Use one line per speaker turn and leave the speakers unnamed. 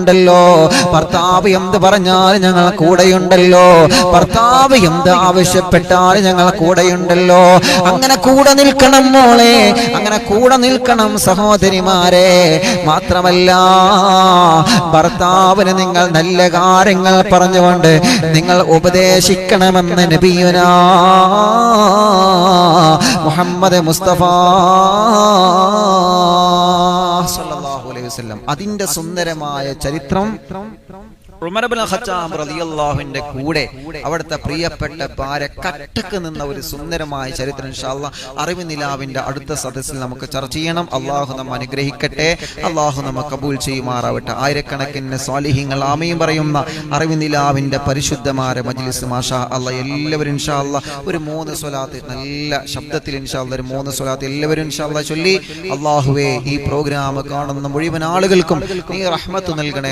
ണ്ടല്ലോ ഭർത്താവ് എന്ത് പറഞ്ഞാൽ ഞങ്ങൾ കൂടെയുണ്ടല്ലോ, ഭർത്താവ് എന്ത് ആവശ്യപ്പെട്ടാൽ ഞങ്ങൾ കൂടെയുണ്ടല്ലോ. അങ്ങനെ കൂടെ നിൽക്കണം മോളെ, അങ്ങനെ കൂടെ നിൽക്കണം സഹോദരിമാരെ. മാത്രമല്ല ഭർത്താവിന് നിങ്ങൾ നല്ല കാര്യങ്ങൾ പറഞ്ഞുകൊണ്ട് നിങ്ങൾ ഉപദേശിക്കണമെന്ന് നബിയുനാ മുഹമ്മദ് മുസ്തഫ സല്ലല്ലാഹു അലൈഹി വസല്ലം അതിന്റെ സുന്ദരമായ ചരിത്രം ഉമർ ഇബ്നുൽ ഖത്താബ് റളിയല്ലാഹുവിന്റെ കൂടെ അവിടുത്തെ പ്രിയപ്പെട്ട ഭാര്യ കട്ടക്ക് നിന്ന ഒരു സുന്ദരമായ ചരിത്രം ഇൻഷാ അല്ലാഹ് അറിവ് നിലാവിന്റെ അടുത്ത സദസ്സിൽ നമുക്ക് ചർച്ച ചെയ്യണം. അല്ലാഹു നമ്മെ അനുഗ്രഹിക്കട്ടെ, അല്ലാഹു നമ്മെ കബൂൽ ചെയ്യുമാറാവട്ടെ. ആയിരക്കണക്കിന് സ്വാലിഹീങ്ങൾ ആമീൻ പറയുന്ന അറിവ് നിലാവിന്റെ പരിശുദ്ധമായ മജ്ലിസ് മാഷാ അല്ലാഹ് എല്ലാവരും ഇൻഷാ അല്ലാഹ് ഒരു 3 സ്വലാത്ത് നല്ല ശബ്ദത്തിൽ ഇൻഷാ അല്ലാഹ് ഒരു 3 സ്വലാത്ത് എല്ലാവരും ഇൻഷാ അല്ലാഹ് ചൊല്ലി അല്ലാഹുവേ ഈ പ്രോഗ്രാം കാണുന്ന മുഴുവൻ ആളുകൾക്കും നീ റഹ്മത്ത് നൽകണേ.